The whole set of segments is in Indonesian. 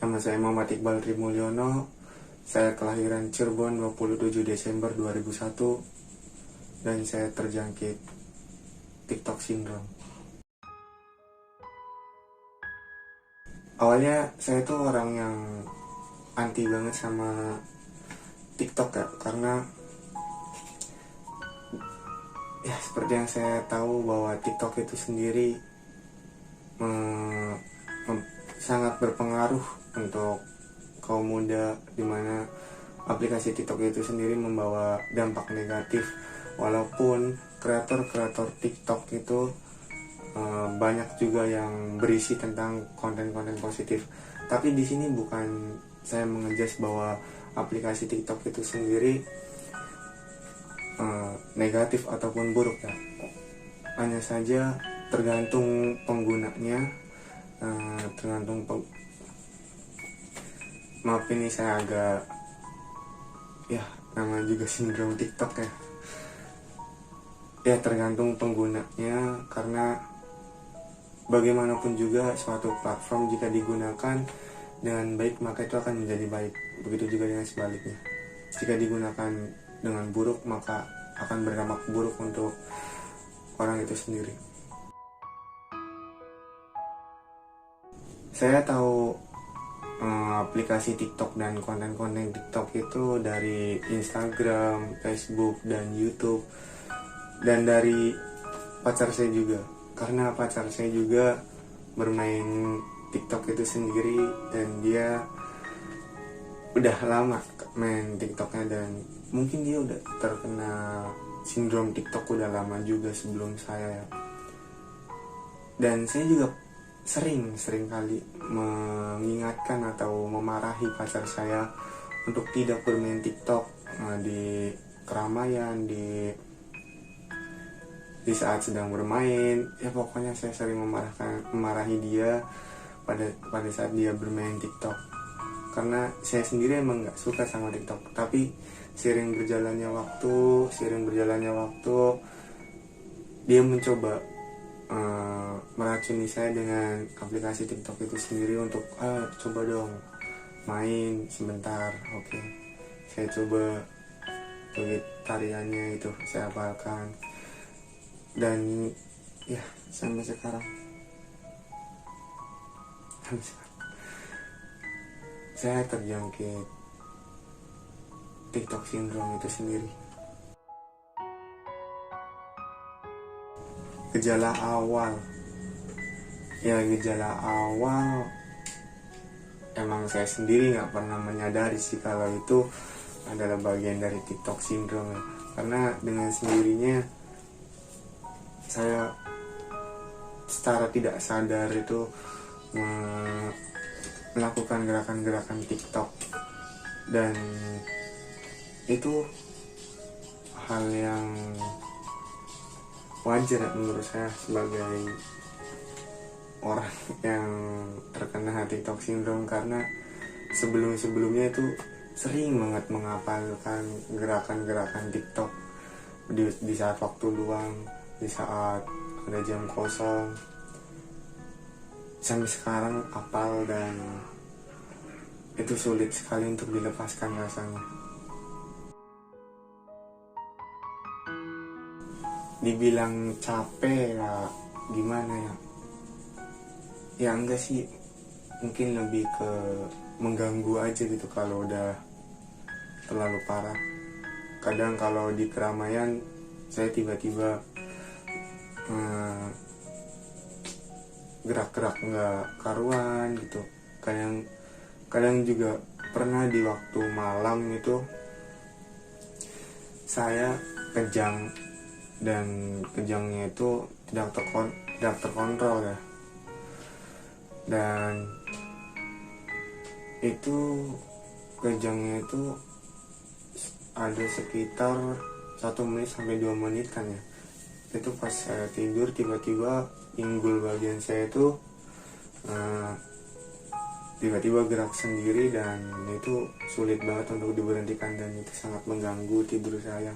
Nama saya Muhammad Iqbal Trimulyono. Saya kelahiran Cirebon 27 Desember 2001 dan saya terjangkit TikTok syndrome. Awalnya saya tuh orang yang anti banget sama TikTok ya, karena ya seperti yang saya tahu bahwa TikTok itu sendiri sangat berpengaruh untuk kaum muda, dimana aplikasi TikTok itu sendiri membawa dampak negatif. Walaupun kreator-kreator TikTok itu banyak juga yang berisi tentang konten-konten positif, tapi di sini bukan saya mengejas bahwa aplikasi TikTok itu sendiri negatif ataupun buruk ya. Hanya saja tergantung penggunanya, maaf ini saya agak namanya juga sindrom TikTok ya tergantung penggunanya, karena bagaimanapun juga suatu platform jika digunakan dengan baik maka itu akan menjadi baik, begitu juga dengan sebaliknya. Jika digunakan dengan buruk maka akan berdampak buruk untuk orang itu sendiri. Saya tahu aplikasi TikTok dan konten-konten TikTok itu dari Instagram, Facebook, dan YouTube, dan dari pacar saya juga, karena pacar saya juga bermain TikTok itu sendiri dan dia udah lama main TikToknya, dan mungkin dia udah terkena sindrom TikTok udah lama juga sebelum saya ya. Dan saya juga sering kali mengingatkan atau memarahi pacar saya untuk tidak bermain TikTok di keramaian, di saat sedang bermain. Ya pokoknya saya sering memarahi dia pada saat dia bermain TikTok, karena saya sendiri emang nggak suka sama TikTok. Tapi sering berjalannya waktu dia mencoba meracuni saya dengan aplikasi TikTok itu sendiri untuk coba dong main sebentar. Oke, saya coba joget tariannya itu saya hafalkan, dan ya sampai sekarang saya terjangkit TikTok syndrome itu sendiri. Gejala awal emang saya sendiri nggak pernah menyadari sih kalau itu adalah bagian dari TikTok syndrome ya. Karena dengan sendirinya saya secara tidak sadar itu melakukan gerakan-gerakan TikTok, dan itu hal yang wajar menurut saya sebagai orang yang terkena TikTok syndrome, karena sebelumnya itu sering banget menghafalkan gerakan-gerakan TikTok di saat waktu luang, di saat ada jam kosong. Sampai sekarang hafal, dan itu sulit sekali untuk dilepaskan rasanya. Dibilang capek ya gimana ya enggak sih, mungkin lebih ke mengganggu aja gitu kalau udah terlalu parah. Kadang kalau di keramaian saya tiba-tiba gerak-gerak nggak karuan gitu. Kadang juga pernah di waktu malam itu saya kejang, dan kejangnya itu tidak terkontrol ya, dan itu kejangnya itu ada sekitar 1 menit sampai 2 menit kan ya. Itu pas saya tidur tiba-tiba pinggul bagian saya itu tiba-tiba gerak sendiri, dan itu sulit banget untuk diberhentikan, dan itu sangat mengganggu tidur saya.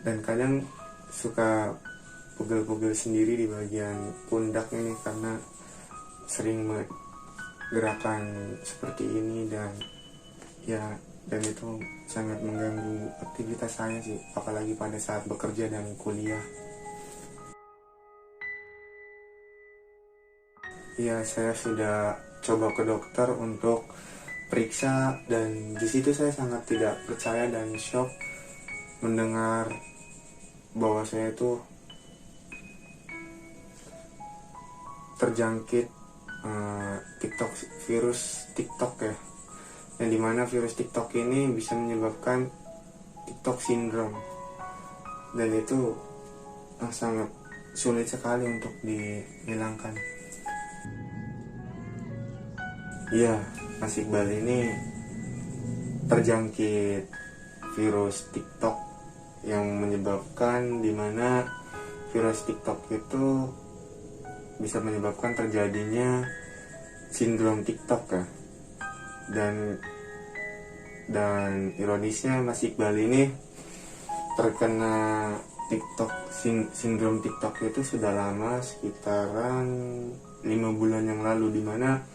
dan kadang suka pegel-pegel sendiri di bagian pundak ini karena sering gerakan seperti ini, dan itu sangat mengganggu aktivitas saya sih, apalagi pada saat bekerja dan kuliah. Ya, saya sudah coba ke dokter untuk periksa, dan di situ saya sangat tidak percaya dan shock mendengar bahwa saya itu terjangkit virus TikTok ya, yang dimana virus TikTok ini bisa menyebabkan TikTok syndrome, dan itu sangat sulit sekali untuk dihilangkan. Iya, Mas Iqbal ini terjangkit virus TikTok yang menyebabkan, dimana virus TikTok itu bisa menyebabkan terjadinya sindrom TikTok ya. Dan ironisnya Mas Iqbal ini terkena sindrom TikTok itu sudah lama, sekitaran 5 bulan yang lalu, dimana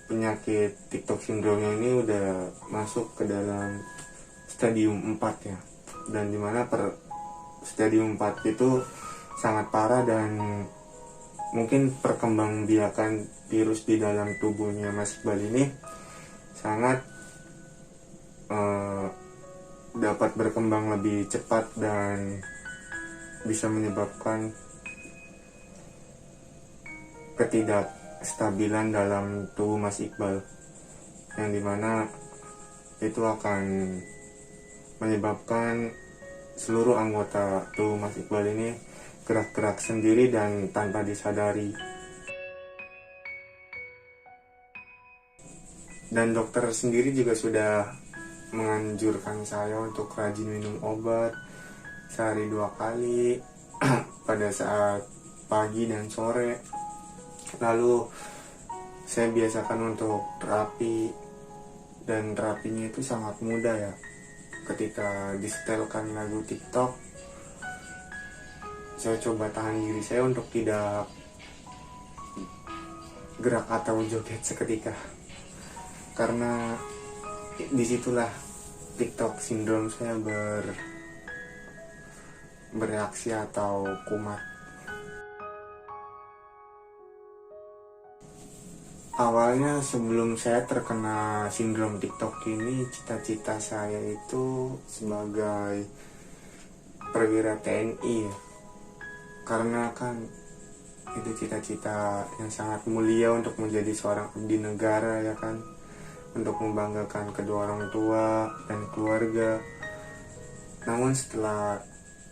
penyakit TikTok sindromnya ini udah masuk ke dalam stadium 4 ya, dan dimana stadium 4 itu sangat parah, dan mungkin perkembangbiakan virus di dalam tubuhnya Mas Iqbal ini sangat dapat berkembang lebih cepat dan bisa menyebabkan ketidakstabilan dalam tubuh Mas Iqbal, yang dimana itu akan menyebabkan seluruh anggota tubuh Mas Iqbal ini gerak-gerak sendiri dan tanpa disadari. Dan dokter sendiri juga sudah menganjurkan saya untuk rajin minum obat sehari 2 kali pada saat pagi dan sore. Lalu saya biasakan untuk terapi, dan terapinya itu sangat mudah ya. Ketika disetelkan lagu TikTok, saya coba tahan diri saya untuk tidak gerak atau joget seketika, karena disitulah TikTok sindrom saya bereaksi atau kumat. Awalnya sebelum saya terkena sindrom TikTok ini, cita-cita saya itu sebagai perwira TNI ya. Karena kan itu cita-cita yang sangat mulia untuk menjadi seorang abdi negara ya kan, untuk membanggakan kedua orang tua dan keluarga. Namun setelah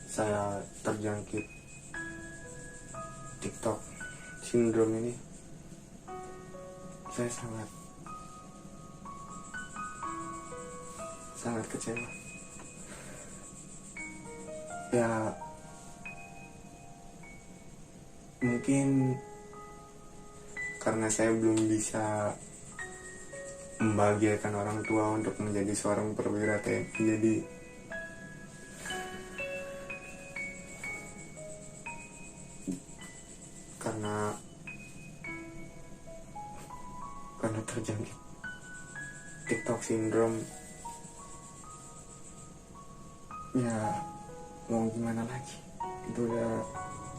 saya terjangkit TikTok sindrom ini, saya sangat kecewa ya. Mungkin karena saya belum bisa membahagiakan orang tua untuk menjadi seorang perwira TNI, jadi karena terjangkit TikTok syndrome ya, mau gimana lagi, itu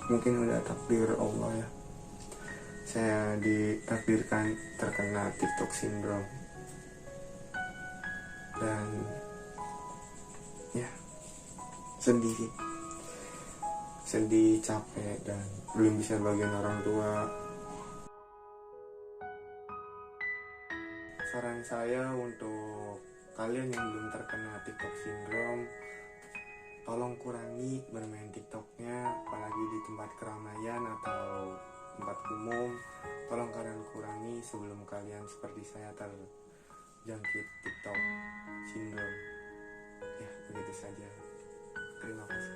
mungkin udah takdir Allah ya. Saya ditakdirkan terkena TikTok syndrome, dan ya sedih, capek, dan belum bisa bagian orang tua. Saran saya untuk kalian yang belum terkena TikTok syndrome, tolong kurangi bermain TikToknya, apalagi di tempat keramaian atau tempat umum. Tolong kalian kurangi sebelum kalian seperti saya terjangkit TikTok syndrome. Ya, begitu saja. Terima kasih.